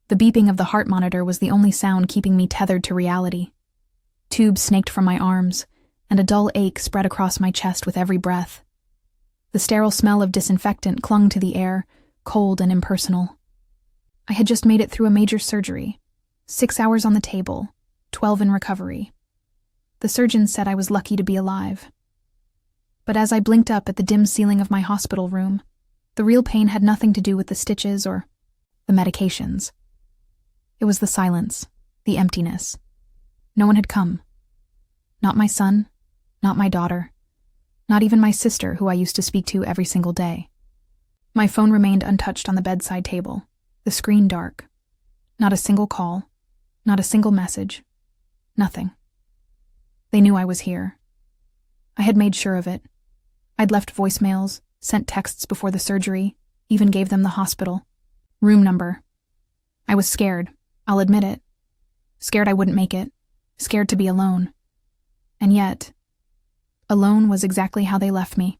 The beeping of the heart monitor was the only sound keeping me tethered to reality. Tubes snaked from my arms, and a dull ache spread across my chest with every breath. The sterile smell of disinfectant clung to the air, cold and impersonal. I had just made it through a major surgery. 6 hours on the table, 12 in recovery. The surgeon said I was lucky to be alive. But as I blinked up at the dim ceiling of my hospital room, the real pain had nothing to do with the stitches or the medications. It was the silence, the emptiness. No one had come. Not my son, not my daughter, not even my sister, who I used to speak to every single day. My phone remained untouched on the bedside table, the screen dark. Not a single call, not a single message, nothing. They knew I was here. I had made sure of it. I'd left voicemails, sent texts before the surgery, even gave them the hospital room number. I was scared, I'll admit it. Scared I wouldn't make it, scared to be alone. And yet, alone was exactly how they left me.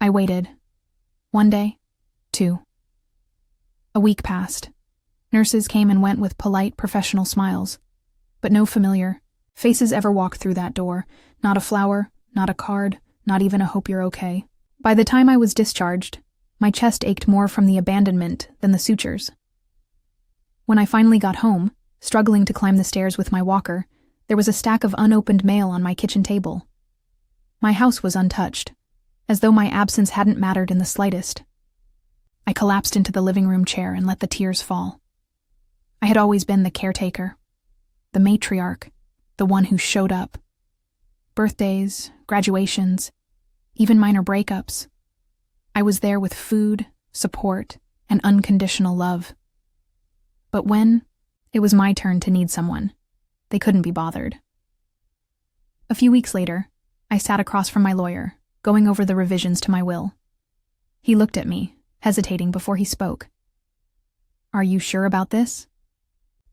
I waited. 1 day, 2. A week passed. Nurses came and went with polite, professional smiles, but no familiar faces ever walked through that door. Not a flower, not a card, not even a hope you're okay. By the time I was discharged, my chest ached more from the abandonment than the sutures. When I finally got home, struggling to climb the stairs with my walker, there was a stack of unopened mail on my kitchen table. My house was untouched, as though my absence hadn't mattered in the slightest. I collapsed into the living room chair and let the tears fall. I had always been the caretaker, the matriarch, the one who showed up. Birthdays, graduations, even minor breakups. I was there with food, support, and unconditional love. But when it was my turn to need someone, they couldn't be bothered. A few weeks later, I sat across from my lawyer, going over the revisions to my will. He looked at me, hesitating before he spoke. "Are you sure about this?"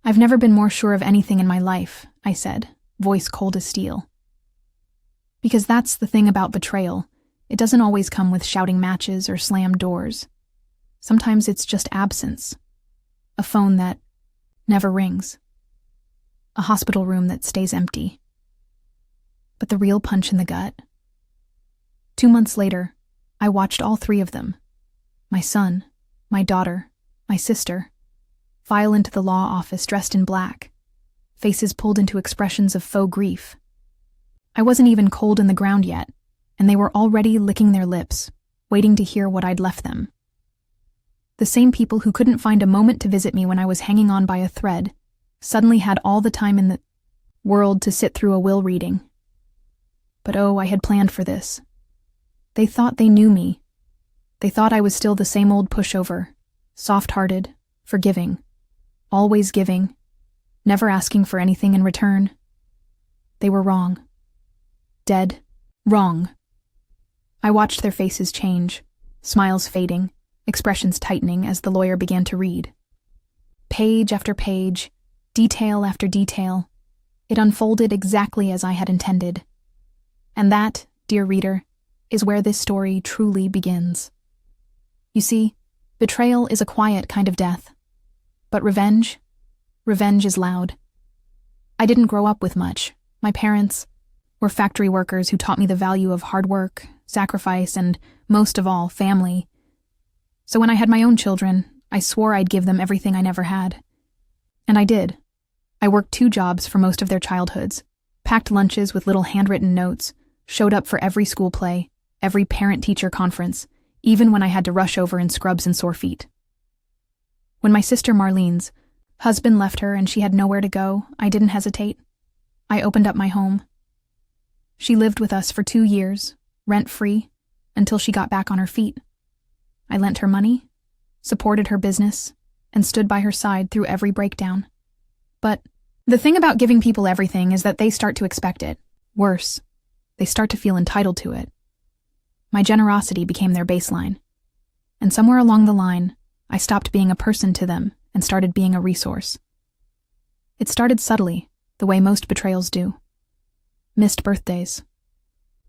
"I've never been more sure of anything in my life," I said, voice cold as steel. Because that's the thing about betrayal. It doesn't always come with shouting matches or slammed doors. Sometimes it's just absence. A phone that never rings. A hospital room that stays empty. But the real punch in the gut. 2 months later, I watched all 3 of them, my son, my daughter, my sister, file into the law office dressed in black, faces pulled into expressions of faux grief. I wasn't even cold in the ground yet, and they were already licking their lips, waiting to hear what I'd left them. The same people who couldn't find a moment to visit me when I was hanging on by a thread suddenly had all the time in the world to sit through a will reading. But oh, I had planned for this. They thought they knew me. They thought I was still the same old pushover, soft-hearted, forgiving, always giving, never asking for anything in return. They were wrong. Dead wrong. I watched their faces change, smiles fading, expressions tightening as the lawyer began to read. Page after page, detail after detail, it unfolded exactly as I had intended. And that, dear reader, is where this story truly begins. You see, betrayal is a quiet kind of death. But revenge is loud. I didn't grow up with much. My parents were factory workers who taught me the value of hard work, sacrifice, and, most of all, family. So when I had my own children, I swore I'd give them everything I never had. And I did. I worked 2 jobs for most of their childhoods, packed lunches with little handwritten notes, showed up for every school play, every parent-teacher conference, even when I had to rush over in scrubs and sore feet. When my sister Marlene's husband left her and she had nowhere to go, I didn't hesitate. I opened up my home. She lived with us for 2 years, rent-free, until she got back on her feet. I lent her money, supported her business, and stood by her side through every breakdown. But the thing about giving people everything is that they start to expect it. Worse, they start to feel entitled to it. My generosity became their baseline. And somewhere along the line, I stopped being a person to them and started being a resource. It started subtly, the way most betrayals do. Missed birthdays.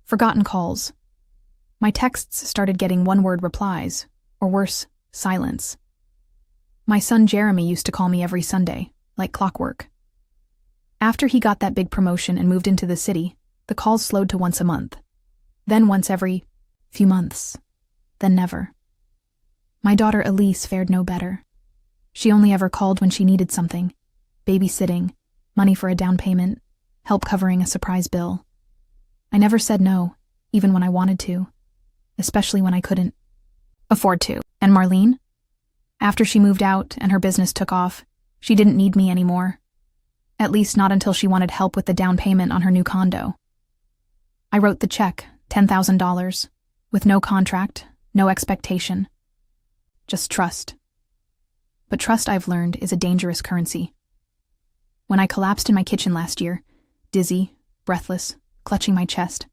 Forgotten calls. My texts started getting one-word replies, or worse, silence. My son Jeremy used to call me every Sunday, like clockwork. After he got that big promotion and moved into the city, the calls slowed to once a month. Then once every few months. Then never. My daughter Elise fared no better. She only ever called when she needed something: babysitting, money for a down payment, help covering a surprise bill. I never said no, even when I wanted to, especially when I couldn't afford to. And Marlene? After she moved out and her business took off, she didn't need me anymore. At least not until she wanted help with the down payment on her new condo. I wrote the check, $10,000, with no contract, no expectation. Just trust. But trust, I've learned, is a dangerous currency. When I collapsed in my kitchen last year, dizzy, breathless, clutching my chest,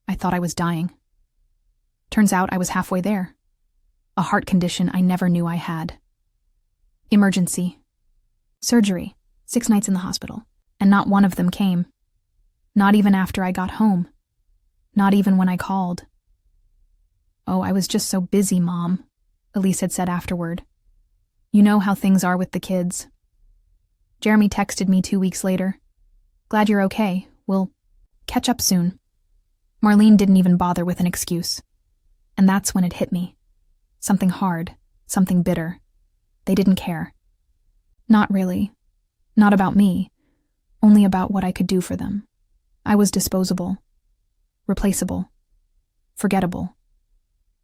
I thought I was dying. Turns out I was halfway there. A heart condition I never knew I had. Emergency. Surgery. 6 nights in the hospital. And not one of them came. Not even after I got home. Not even when I called. "Oh, I was just so busy, Mom," Elise had said afterward. "You know how things are with the kids." Jeremy texted me 2 weeks later. "Glad you're okay. We'll catch up soon." Marlene didn't even bother with an excuse. And that's when it hit me. Something hard, something bitter. They didn't care. Not really. Not about me. Only about what I could do for them. I was disposable. Replaceable. Forgettable.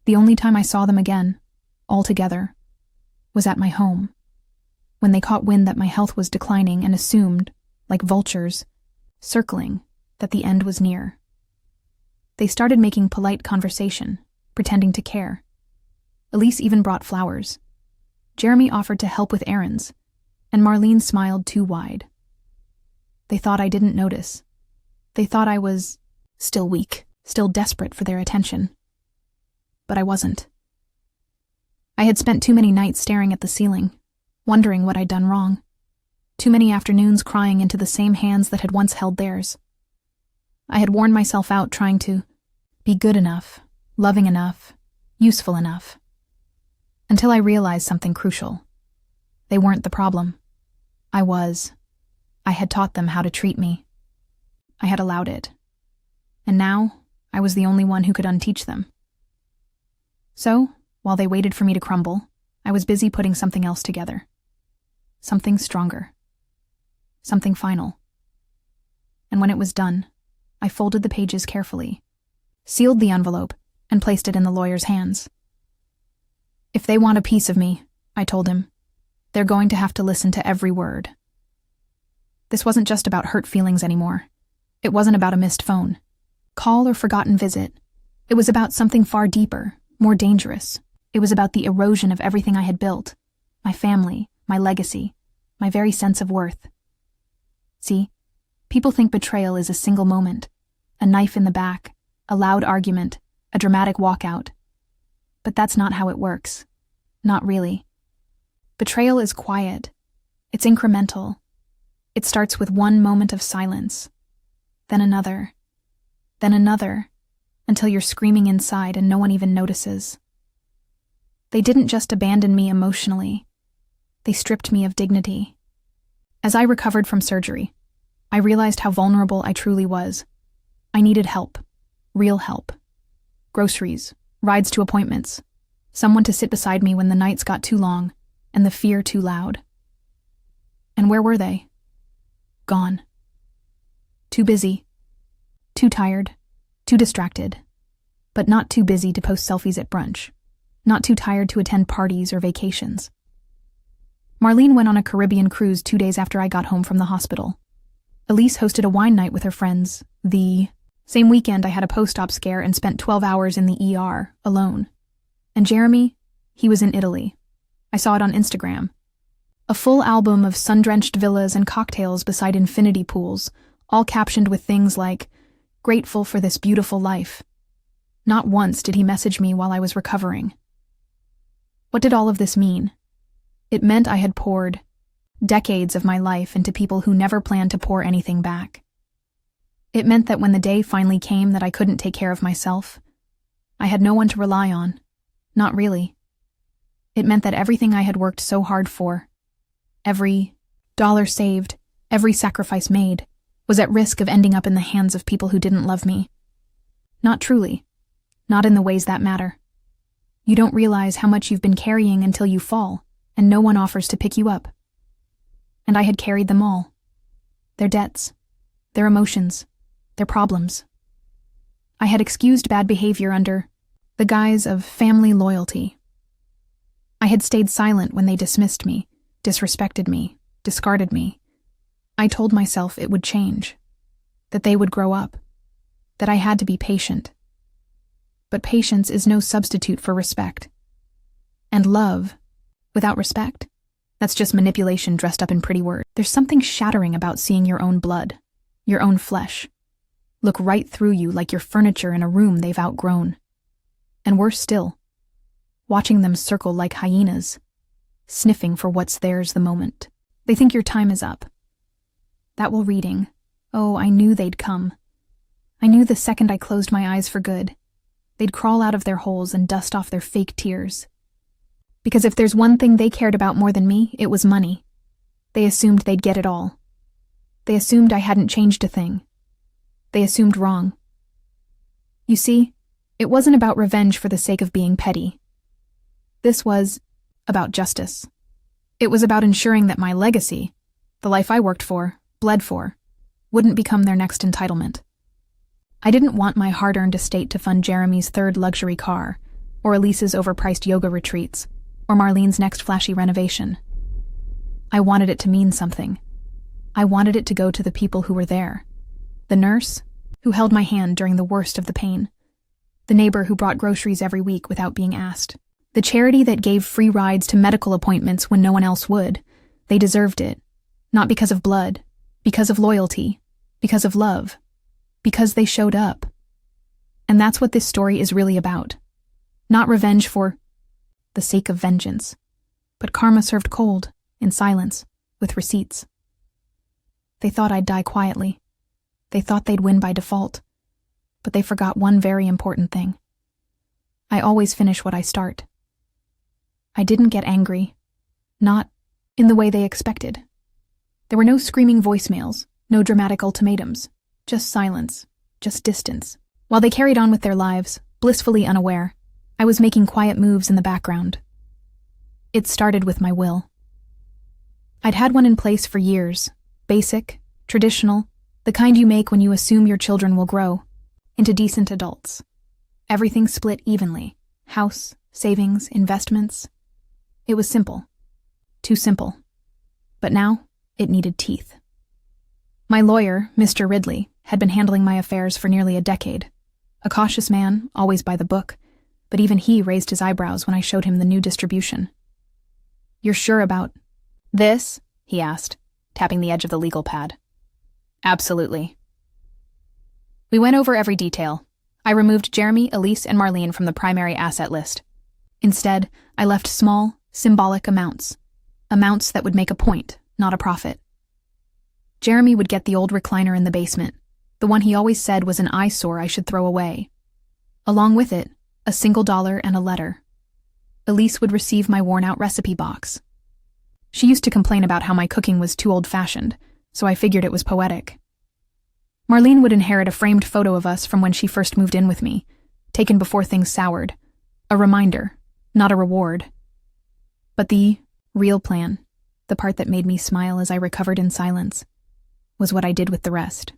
The only time I saw them again, all together, was at my home, when they caught wind that my health was declining and assumed, like vultures, circling, that the end was near. They started making polite conversation, pretending to care. Elise even brought flowers. Jeremy offered to help with errands, and Marlene smiled too wide. They thought I didn't notice. They thought I was still weak, still desperate for their attention. But I wasn't. I had spent too many nights staring at the ceiling, wondering what I'd done wrong. Too many afternoons crying into the same hands that had once held theirs. I had worn myself out trying to be good enough, loving enough, useful enough. Until I realized something crucial. They weren't the problem. I was. I had taught them how to treat me. I had allowed it. And now, I was the only one who could unteach them. So, while they waited for me to crumble, I was busy putting something else together. Something stronger. Something final. And when it was done, I folded the pages carefully, sealed the envelope, and placed it in the lawyer's hands. "If they want a piece of me," I told him, "they're going to have to listen to every word." This wasn't just about hurt feelings anymore. It wasn't about a missed phone, call, or forgotten visit. It was about something far deeper, more dangerous. It was about the erosion of everything I had built, my family, my legacy, my very sense of worth. See, people think betrayal is a single moment, a knife in the back, a loud argument, a dramatic walkout. But that's not how it works. Not really. Betrayal is quiet. It's incremental. It starts with one moment of silence, then another, until you're screaming inside and no one even notices. They didn't just abandon me emotionally. They stripped me of dignity. As I recovered from surgery, I realized how vulnerable I truly was. I needed help. Real help. Groceries, rides to appointments, someone to sit beside me when the nights got too long and the fear too loud. And where were they? Gone. Too busy. Too tired. Too distracted. But not too busy to post selfies at brunch. Not too tired to attend parties or vacations. Marlene went on a Caribbean cruise 2 days after I got home from the hospital. Elise hosted a wine night with her friends. The same weekend, I had a post-op scare and spent 12 hours in the ER, alone. And Jeremy, he was in Italy. I saw it on Instagram. A full album of sun-drenched villas and cocktails beside infinity pools, all captioned with things like, "Grateful for this beautiful life." Not once did he message me while I was recovering. What did all of this mean? It meant I had poured decades of my life into people who never planned to pour anything back. It meant that when the day finally came that I couldn't take care of myself, I had no one to rely on. Not really. It meant that everything I had worked so hard for, every dollar saved, every sacrifice made, was at risk of ending up in the hands of people who didn't love me. Not truly. Not in the ways that matter. You don't realize how much you've been carrying until you fall, and no one offers to pick you up. And I had carried them all. Their debts, their emotions, their problems. I had excused bad behavior under the guise of family loyalty. I had stayed silent when they dismissed me, disrespected me, discarded me. I told myself it would change, that they would grow up, that I had to be patient. But patience is no substitute for respect. And love, without respect, that's just manipulation dressed up in pretty words. There's something shattering about seeing your own blood, your own flesh, look right through you like you're furniture in a room they've outgrown. And worse still, watching them circle like hyenas, sniffing for what's theirs the moment. They think your time is up. That will reading. Oh, I knew they'd come. I knew the second I closed my eyes for good, they'd crawl out of their holes and dust off their fake tears. Because if there's one thing they cared about more than me, it was money. They assumed they'd get it all. They assumed I hadn't changed a thing. They assumed wrong. You see, it wasn't about revenge for the sake of being petty. This was about justice. It was about ensuring that my legacy, the life I worked for, bled for, wouldn't become their next entitlement. I didn't want my hard-earned estate to fund Jeremy's third luxury car, or Elise's overpriced yoga retreats, or Marlene's next flashy renovation. I wanted it to mean something. I wanted it to go to the people who were there. The nurse, who held my hand during the worst of the pain. The neighbor who brought groceries every week without being asked. The charity that gave free rides to medical appointments when no one else would. They deserved it. Not because of blood, because of loyalty, because of love, because they showed up. And that's what this story is really about. Not revenge for the sake of vengeance, but karma served cold, in silence, with receipts. They thought I'd die quietly. They thought they'd win by default. But they forgot one very important thing. I always finish what I start. I didn't get angry. Not in the way they expected. There were no screaming voicemails, no dramatic ultimatums. Just silence, just distance. While they carried on with their lives, blissfully unaware, I was making quiet moves in the background. It started with my will. I'd had one in place for years, basic, traditional, the kind you make when you assume your children will grow into decent adults. Everything split evenly, house, savings, investments. It was simple. Too simple. But now, it needed teeth. My lawyer, Mr. Ridley, had been handling my affairs for nearly a decade. A cautious man, always by the book, but even he raised his eyebrows when I showed him the new distribution. "You're sure about this?" he asked, tapping the edge of the legal pad. "Absolutely." We went over every detail. I removed Jeremy, Elise, and Marlene from the primary asset list. Instead, I left small, symbolic amounts. Amounts that would make a point, not a profit. Jeremy would get the old recliner in the basement, the one he always said was an eyesore I should throw away. Along with it, a $1 and a letter. Elise would receive my worn-out recipe box. She used to complain about how my cooking was too old-fashioned, so I figured it was poetic. Marlene would inherit a framed photo of us from when she first moved in with me, taken before things soured. A reminder, not a reward. But the real plan, the part that made me smile as I recovered in silence, was what I did with the rest.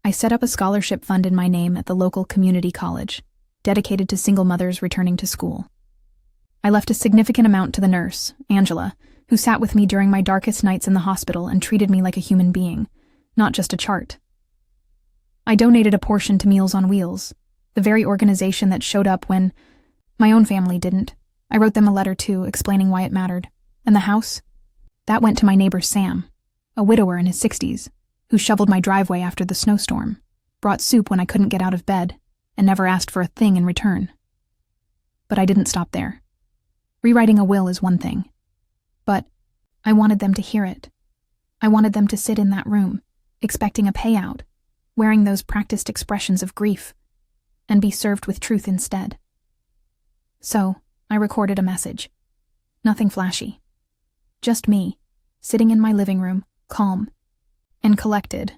I set up a scholarship fund in my name at the local community college, dedicated to single mothers returning to school. I left a significant amount to the nurse, Angela, who sat with me during my darkest nights in the hospital and treated me like a human being, not just a chart. I donated a portion to Meals on Wheels, the very organization that showed up when my own family didn't. I wrote them a letter too, explaining why it mattered. And the house? That went to my neighbor Sam, a widower in his 60s, who shoveled my driveway after the snowstorm, brought soup when I couldn't get out of bed, and never asked for a thing in return. But I didn't stop there. Rewriting a will is one thing. But I wanted them to hear it. I wanted them to sit in that room, expecting a payout, wearing those practiced expressions of grief, and be served with truth instead. So, I recorded a message, Nothing flashy. Just me, sitting in my living room, calm and collected.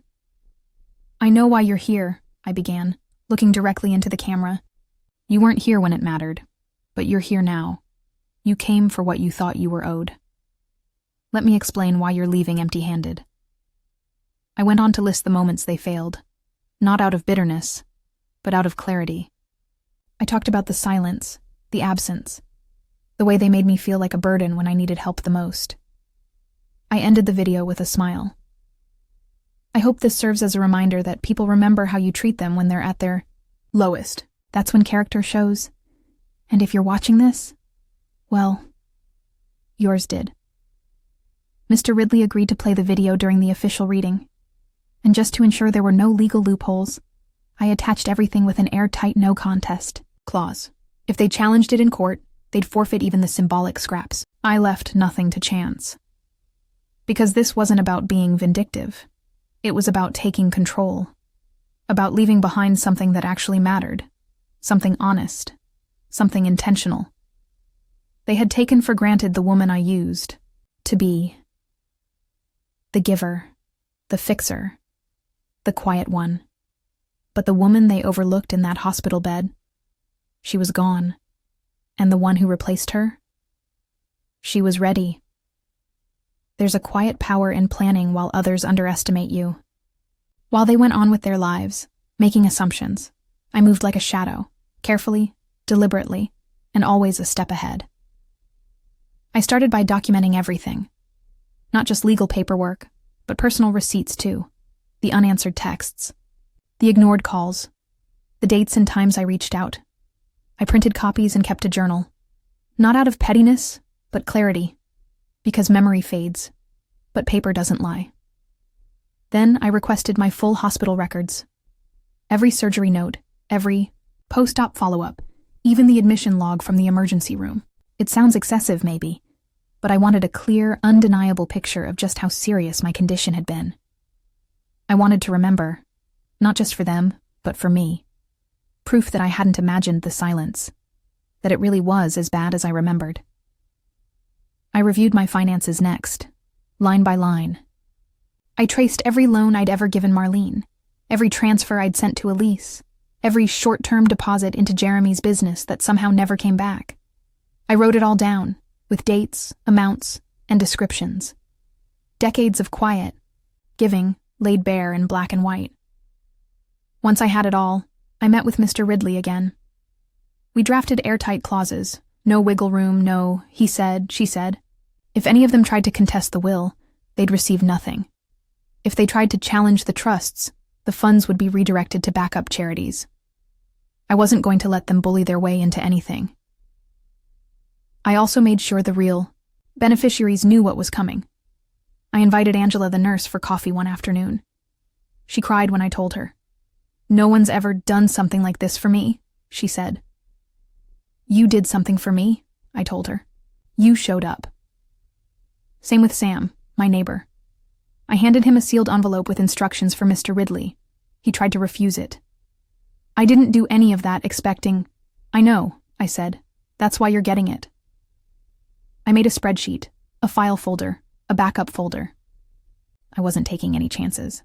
"I know why you're here," I began, looking directly into the camera. "You weren't here when it mattered, but you're here now. You came for what you thought you were owed. Let me explain why you're leaving empty-handed." I went on to list the moments they failed, not out of bitterness, but out of clarity. I talked about the silence, the absence, the way they made me feel like a burden when I needed help the most. I ended the video with a smile. I hope this serves as a reminder that people remember how you treat them when they're at their lowest. That's when character shows. And if you're watching this, well, yours did. Mr. Ridley agreed to play the video during the official reading. And just to ensure there were no legal loopholes, I attached everything with an airtight no contest clause. If they challenged it in court, they'd forfeit even the symbolic scraps. I left nothing to chance. Because this wasn't about being vindictive. It was about taking control. About leaving behind something that actually mattered. Something honest. Something intentional. They had taken for granted the woman I used to be. The giver. The fixer. The quiet one. But the woman they overlooked in that hospital bed, she was gone. And the one who replaced her? She was ready. There's a quiet power in planning while others underestimate you. While they went on with their lives, making assumptions, I moved like a shadow, carefully, deliberately, and always a step ahead. I started by documenting everything. Not just legal paperwork, but personal receipts too. The unanswered texts. The ignored calls. The dates and times I reached out. I printed copies and kept a journal. Not out of pettiness, but clarity. Because memory fades, but paper doesn't lie. Then I requested my full hospital records. Every surgery note, every post-op follow-up, even the admission log from the emergency room. It sounds excessive, maybe, but I wanted a clear, undeniable picture of just how serious my condition had been. I wanted to remember, not just for them, but for me. Proof that I hadn't imagined the silence, that it really was as bad as I remembered. I reviewed my finances next, line by line. I traced every loan I'd ever given Marlene, every transfer I'd sent to Elise, every short-term deposit into Jeremy's business that somehow never came back. I wrote it all down, with dates, amounts, and descriptions. Decades of quiet, giving, laid bare in black and white. Once I had it all, I met with Mr. Ridley again. We drafted airtight clauses, no wiggle room, no he said, she said. If any of them tried to contest the will, they'd receive nothing. If they tried to challenge the trusts, the funds would be redirected to backup charities. I wasn't going to let them bully their way into anything. I also made sure the real beneficiaries knew what was coming. I invited Angela, the nurse, for coffee one afternoon. She cried when I told her. "No one's ever done something like this for me," she said. "You did something for me," I told her. "You showed up." Same with Sam, my neighbor. I handed him a sealed envelope with instructions for Mr. Ridley. He tried to refuse it. I didn't do any of that expecting. "I know," I said. "That's why you're getting it." I made a spreadsheet, a file folder, a backup folder. I wasn't taking any chances.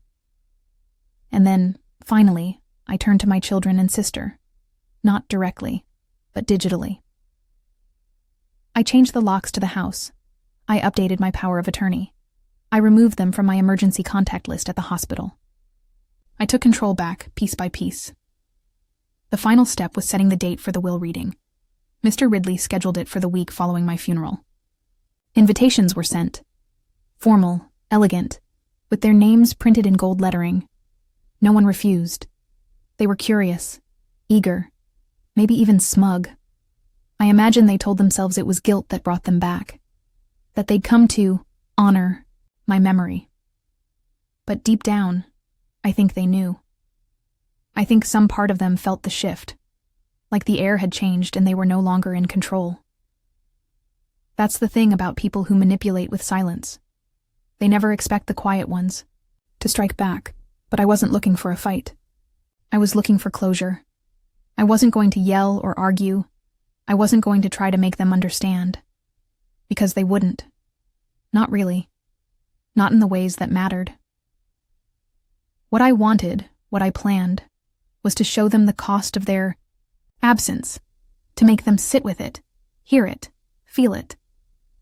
And then, finally, I turned to my children and sister. Not directly, but digitally. I changed the locks to the house. I updated my power of attorney. I removed them from my emergency contact list at the hospital. I took control back, piece by piece. The final step was setting the date for the will reading. Mr. Ridley scheduled it for the week following my funeral. Invitations were sent. Formal, elegant, with their names printed in gold lettering. No one refused. They were curious, eager, maybe even smug. I imagine they told themselves it was guilt that brought them back, that they'd come to honor my memory. But deep down, I think they knew. I think some part of them felt the shift, like the air had changed and they were no longer in control. That's the thing about people who manipulate with silence. They never expect the quiet ones to strike back, but I wasn't looking for a fight. I was looking for closure. I wasn't going to yell or argue. I wasn't going to try to make them understand. Because they wouldn't. Not really. Not in the ways that mattered. What I wanted, what I planned, was to show them the cost of their absence, to make them sit with it, hear it, feel it.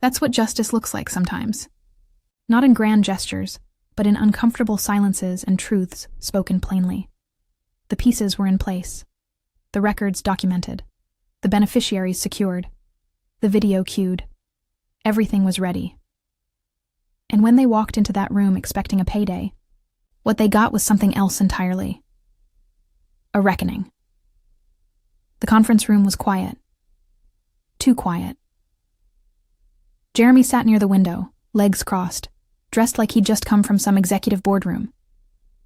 That's what justice looks like sometimes. Not in grand gestures, but in uncomfortable silences and truths spoken plainly. The pieces were in place. The records documented. The beneficiaries secured. The video cued. Everything was ready. And when they walked into that room expecting a payday, what they got was something else entirely. A reckoning. The conference room was quiet. Too quiet. Jeremy sat near the window, legs crossed, dressed like he'd just come from some executive boardroom.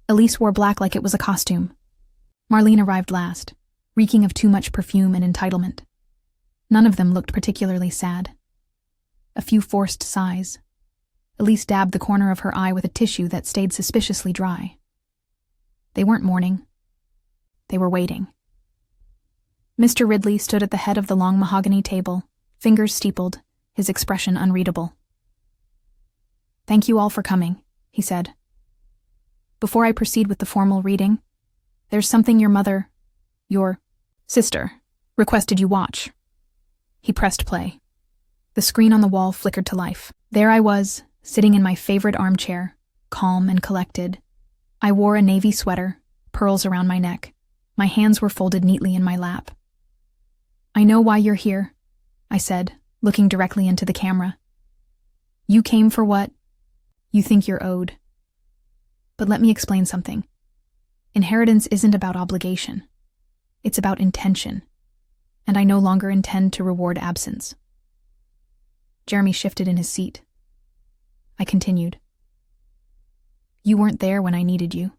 Elise wore black like it was a costume. Marlene arrived last, reeking of too much perfume and entitlement. None of them looked particularly sad. A few forced sighs. Elise dabbed the corner of her eye with a tissue that stayed suspiciously dry. They weren't mourning. They were waiting. Mr. Ridley stood at the head of the long mahogany table, fingers steepled, his expression unreadable. "Thank you all for coming," he said. "Before I proceed with the formal reading, there's something your sister, requested you watch." He pressed play. The screen on the wall flickered to life. There I was, sitting in my favorite armchair, calm and collected. I wore a navy sweater, pearls around my neck. My hands were folded neatly in my lap. "I know why you're here," I said, looking directly into the camera. "You came for what you think you're owed. But let me explain something. Inheritance isn't about obligation. It's about intention. And I no longer intend to reward absence." Jeremy shifted in his seat. I continued. "You weren't there when I needed you.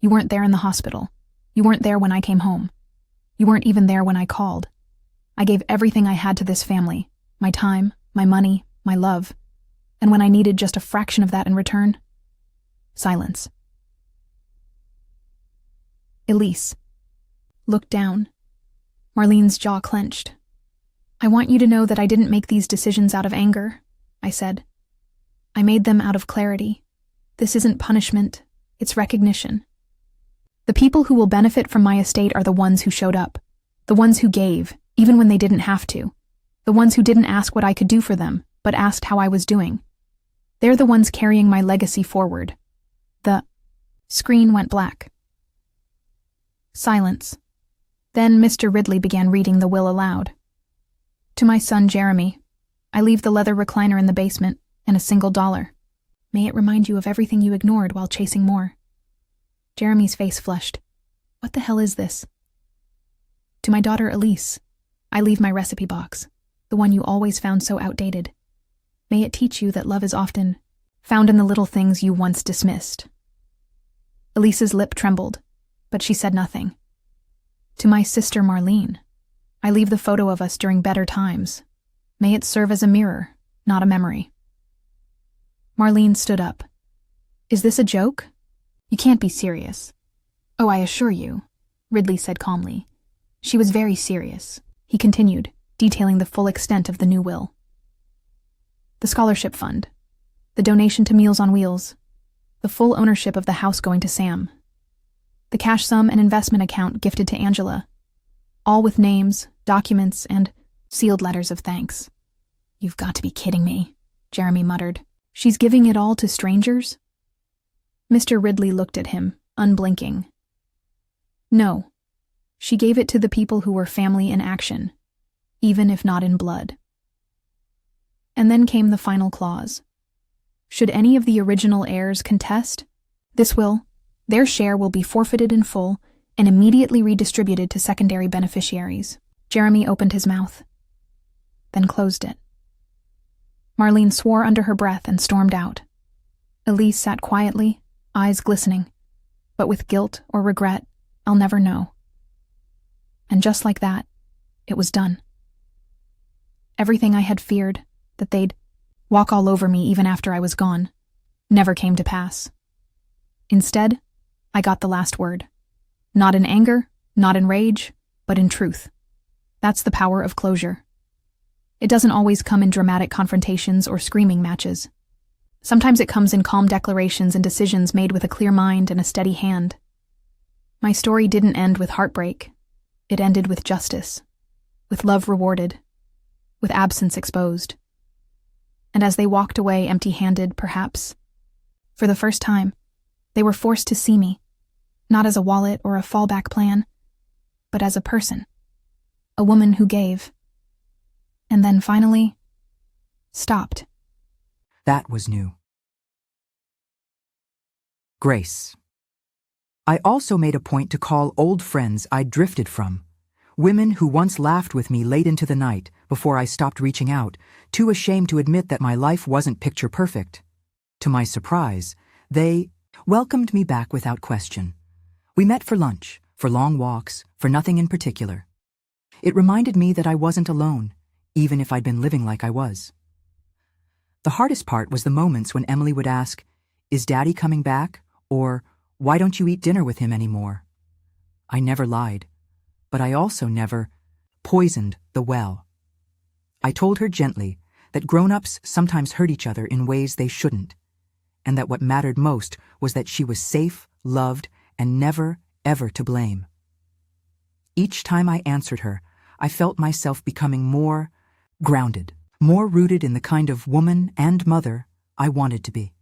You weren't there in the hospital. You weren't there when I came home. You weren't even there when I called. I gave everything I had to this family, my time, my money, my love. And when I needed just a fraction of that in return, silence." Elise looked down. Marlene's jaw clenched. "I want you to know that I didn't make these decisions out of anger," I said. "I made them out of clarity. This isn't punishment, it's recognition. The people who will benefit from my estate are the ones who showed up, the ones who gave, even when they didn't have to, the ones who didn't ask what I could do for them, but asked how I was doing. They're the ones carrying my legacy forward." The screen went black. Silence. Then Mr. Ridley began reading the will aloud. "To my son Jeremy, I leave the leather recliner in the basement and $1. May it remind you of everything you ignored while chasing more." Jeremy's face flushed. "What the hell is this?" "To my daughter Elise, I leave my recipe box, the one you always found so outdated. May it teach you that love is often found in the little things you once dismissed." Elise's lip trembled, but she said nothing. "To my sister Marlene, I leave the photo of us during better times. May it serve as a mirror, not a memory." Marlene stood up. "Is this a joke? You can't be serious." "Oh, I assure you," Ridley said calmly. "She was very serious." He continued, detailing the full extent of the new will. "The scholarship fund, the donation to Meals on Wheels, the full ownership of the house going to Sam, the cash sum and investment account gifted to Angela, all with names, documents, and sealed letters of thanks." "You've got to be kidding me," Jeremy muttered. "She's giving it all to strangers?" Mr. Ridley looked at him, unblinking. "No. She gave it to the people who were family in action, even if not in blood." And then came the final clause. Should any of the original heirs contest, their share will be forfeited in full and immediately redistributed to secondary beneficiaries. Jeremy opened his mouth, then closed it. Marlene swore under her breath and stormed out. Elise sat quietly, eyes glistening, but with guilt or regret, I'll never know. And just like that, it was done. Everything I had feared, that they'd walk all over me even after I was gone, never came to pass. Instead, I got the last word. Not in anger, not in rage, but in truth. That's the power of closure. It doesn't always come in dramatic confrontations or screaming matches. Sometimes it comes in calm declarations and decisions made with a clear mind and a steady hand. My story didn't end with heartbreak. It ended with justice, with love rewarded, with absence exposed. And as they walked away empty-handed, perhaps, for the first time, they were forced to see me, not as a wallet or a fallback plan, but as a person, a woman who gave, and then finally stopped. That was new. Grace. I also made a point to call old friends I'd drifted from, women who once laughed with me late into the night before I stopped reaching out, too ashamed to admit that my life wasn't picture perfect. To my surprise, they welcomed me back without question. We met for lunch, for long walks, for nothing in particular. It reminded me that I wasn't alone, even if I'd been living like I was. The hardest part was the moments when Emily would ask, "Is Daddy coming back?" or "Why don't you eat dinner with him anymore?" I never lied, but I also never poisoned the well. I told her gently that grown-ups sometimes hurt each other in ways they shouldn't, and that what mattered most was that she was safe, loved, and never, ever to blame. Each time I answered her, I felt myself becoming more grounded, more rooted in the kind of woman and mother I wanted to be.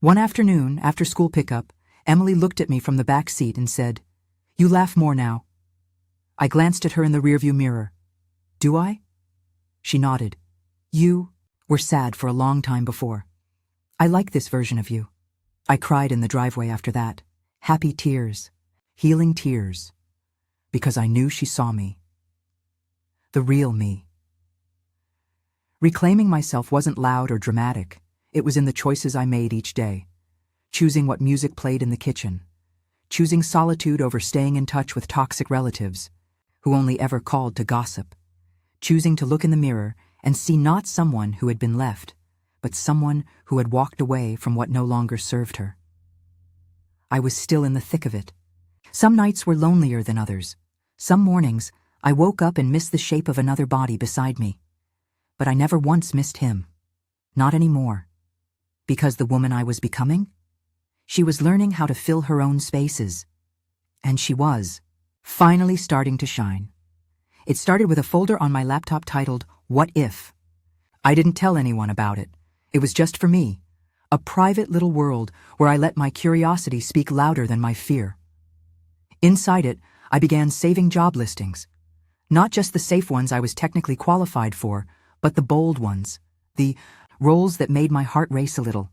One afternoon, after school pickup, Emily looked at me from the back seat and said, "You laugh more now." I glanced at her in the rearview mirror. "Do I?" She nodded. "You were sad for a long time before. I like this version of you." I cried in the driveway after that. Happy tears, healing tears, because I knew she saw me. The real me. Reclaiming myself wasn't loud or dramatic. It was in the choices I made each day. Choosing what music played in the kitchen. Choosing solitude over staying in touch with toxic relatives, who only ever called to gossip. Choosing to look in the mirror and see not someone who had been left, but someone who had walked away from what no longer served her. I was still in the thick of it. Some nights were lonelier than others. Some mornings, I woke up and missed the shape of another body beside me. But I never once missed him. Not anymore. Because the woman I was becoming? She was learning how to fill her own spaces. And she was, finally starting to shine. It started with a folder on my laptop titled, "What If?" I didn't tell anyone about it. It was just for me. A private little world where I let my curiosity speak louder than my fear. Inside it, I began saving job listings. Not just the safe ones I was technically qualified for, but the bold ones. The roles that made my heart race a little.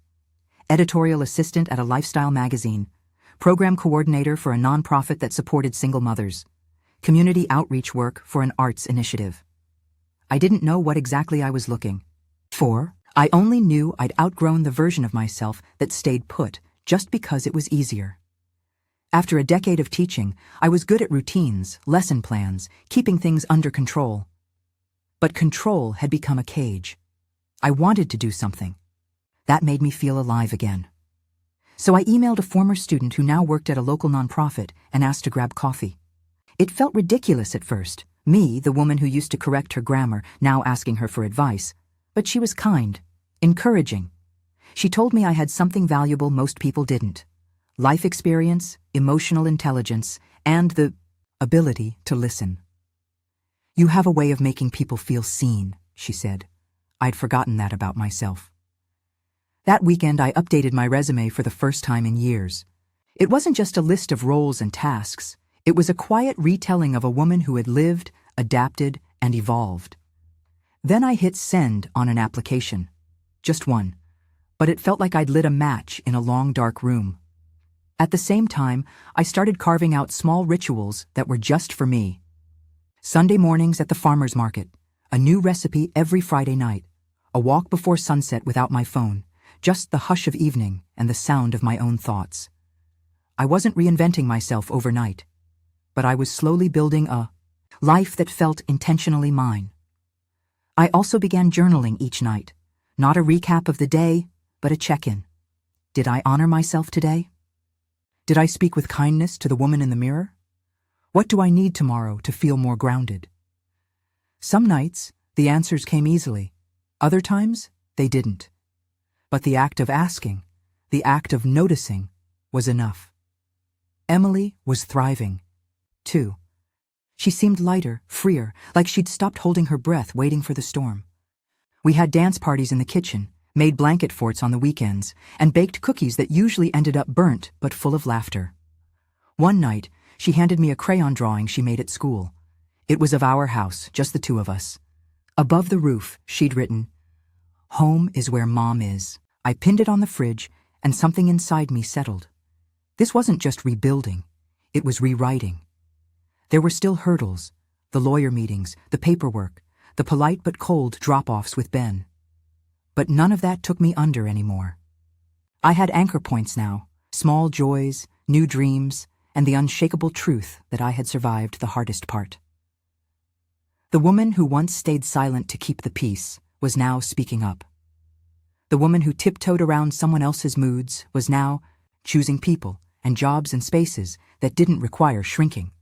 Editorial assistant at a lifestyle magazine. Program coordinator for a nonprofit that supported single mothers. Community outreach work for an arts initiative. I didn't know what exactly I was looking for. I only knew I'd outgrown the version of myself that stayed put just because it was easier. After a decade of teaching, I was good at routines, lesson plans, keeping things under control. But control had become a cage. I wanted to do something. That made me feel alive again. So I emailed a former student who now worked at a local nonprofit and asked to grab coffee. It felt ridiculous at first, me, the woman who used to correct her grammar, now asking her for advice. But she was kind, encouraging. She told me I had something valuable most people didn't. Life experience, emotional intelligence, and the ability to listen. "You have a way of making people feel seen," she said. I'd forgotten that about myself. That weekend, I updated my resume for the first time in years. It wasn't just a list of roles and tasks. It was a quiet retelling of a woman who had lived, adapted, and evolved. Then I hit send on an application. Just one. But it felt like I'd lit a match in a long, dark room. At the same time, I started carving out small rituals that were just for me. Sunday mornings at the farmer's market, a new recipe every Friday night, a walk before sunset without my phone, just the hush of evening and the sound of my own thoughts. I wasn't reinventing myself overnight, but I was slowly building a life that felt intentionally mine. I also began journaling each night, not a recap of the day, but a check-in. Did I honor myself today? Did I speak with kindness to the woman in the mirror? What do I need tomorrow to feel more grounded? Some nights, The answers came easily. Other times, they didn't. But the act of asking, the act of noticing, was enough. Emily was thriving, too. She seemed lighter, freer, like she'd stopped holding her breath waiting for the storm. We had dance parties in the kitchen, made blanket forts on the weekends, and baked cookies that usually ended up burnt but full of laughter. One night, she handed me a crayon drawing she made at school. It was of our house, just the two of us. Above the roof, she'd written, "Home is where Mom is." I pinned it on the fridge, and something inside me settled. This wasn't just rebuilding, it was rewriting. There were still hurdles, the lawyer meetings, the paperwork, the polite but cold drop-offs with Ben. But none of that took me under anymore. I had anchor points now, small joys, new dreams, and the unshakable truth that I had survived the hardest part. The woman who once stayed silent to keep the peace was now speaking up. The woman who tiptoed around someone else's moods was now choosing people and jobs and spaces that didn't require shrinking.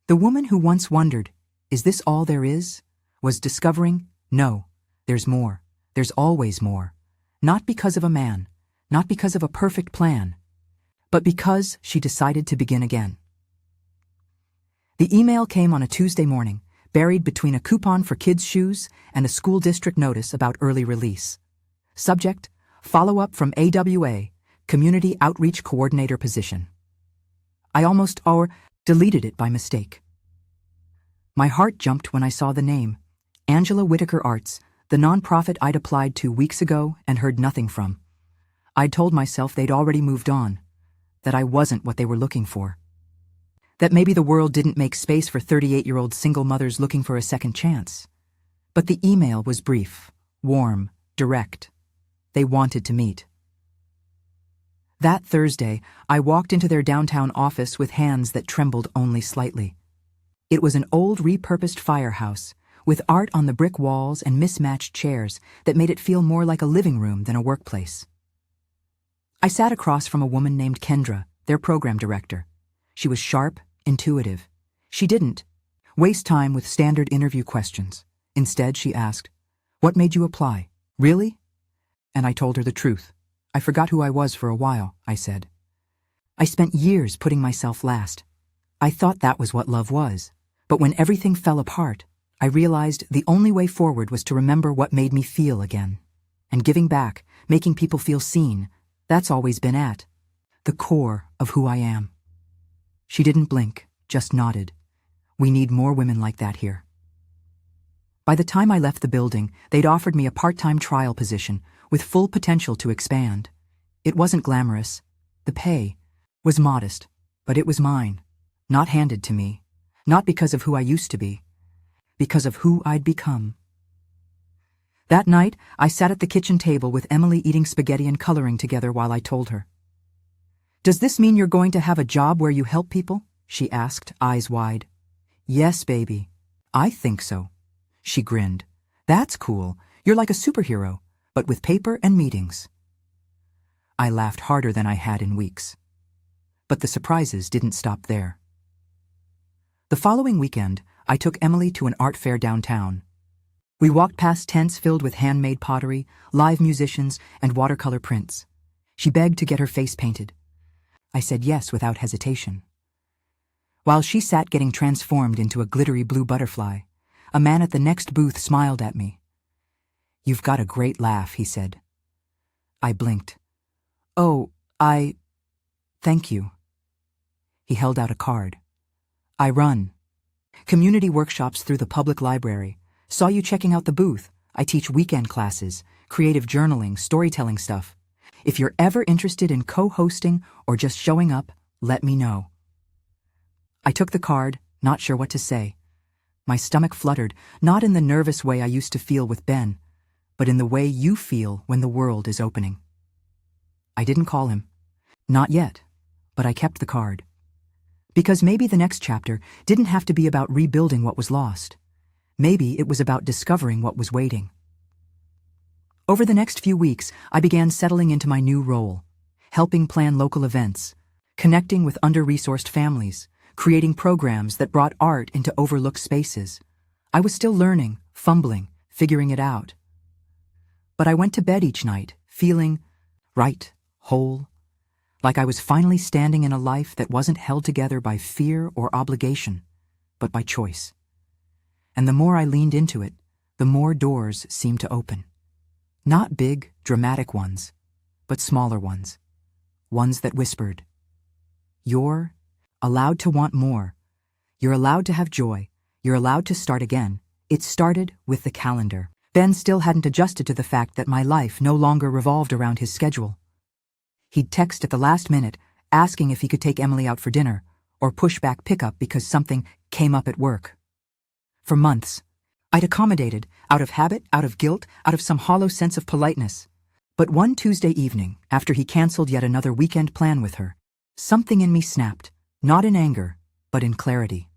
The woman who once wondered, "Is this all there is?" was discovering, no, there's more. There's always more. Not because of a man, not because of a perfect plan, but because she decided to begin again. The email came on a Tuesday morning, buried between a coupon for kids' shoes and a school district notice about early release. Subject, follow-up from AWA, Community Outreach Coordinator position. I almost deleted it by mistake. My heart jumped when I saw the name, Angela Whitaker Arts, the nonprofit I'd applied to weeks ago and heard nothing from. I'd told myself they'd already moved on, that I wasn't what they were looking for. That maybe the world didn't make space for 38-year-old single mothers looking for a second chance. But the email was brief, warm, direct. They wanted to meet. That Thursday, I walked into their downtown office with hands that trembled only slightly. It was an old repurposed firehouse, with art on the brick walls and mismatched chairs that made it feel more like a living room than a workplace. I sat across from a woman named Kendra, their program director. She was sharp, intuitive. She didn't waste time with standard interview questions. Instead, she asked, "What made you apply? Really?" And I told her the truth. "I forgot who I was for a while," I said. "I spent years putting myself last. I thought that was what love was. But when everything fell apart, I realized the only way forward was to remember what made me feel again. And giving back, making people feel seen, that's always been at the core of who I am." She didn't blink, just nodded. "We need more women like that here." By the time I left the building, they'd offered me a part-time trial position with full potential to expand. It wasn't glamorous. The pay was modest, but it was mine, not handed to me, not because of who I used to be, because of who I'd become. That night, I sat at the kitchen table with Emily eating spaghetti and coloring together while I told her. "Does this mean you're going to have a job where you help people?" she asked, eyes wide. "Yes, baby. I think so." She grinned. "That's cool. You're like a superhero, but with paper and meetings." I laughed harder than I had in weeks. But the surprises didn't stop there. The following weekend, I took Emily to an art fair downtown. We walked past tents filled with handmade pottery, live musicians, and watercolor prints. She begged to get her face painted. I said yes without hesitation. While she sat getting transformed into a glittery blue butterfly, a man at the next booth smiled at me. "You've got a great laugh," he said. I blinked. "Oh, thank you." He held out a card. "I run community workshops through the public library. Saw you checking out the booth. I teach weekend classes, creative journaling, storytelling stuff. If you're ever interested in co-hosting or just showing up, let me know." I took the card, not sure what to say. My stomach fluttered, not in the nervous way I used to feel with Ben, but in the way you feel when the world is opening. I didn't call him. Not yet, but I kept the card. Because maybe the next chapter didn't have to be about rebuilding what was lost. Maybe it was about discovering what was waiting. Over the next few weeks, I began settling into my new role, helping plan local events, connecting with under-resourced families, creating programs that brought art into overlooked spaces. I was still learning, fumbling, figuring it out. But I went to bed each night, feeling right, whole, like I was finally standing in a life that wasn't held together by fear or obligation, but by choice. And the more I leaned into it, the more doors seemed to open. Not big, dramatic ones, but smaller ones. Ones that whispered, "You're allowed to want more. You're allowed to have joy. You're allowed to start again." It started with the calendar. Ben still hadn't adjusted to the fact that my life no longer revolved around his schedule. He'd text at the last minute, asking if he could take Emily out for dinner, or push back pickup because something came up at work. For months, I'd accommodated, out of habit, out of guilt, out of some hollow sense of politeness. But one Tuesday evening, after he canceled yet another weekend plan with her, something in me snapped, not in anger, but in clarity.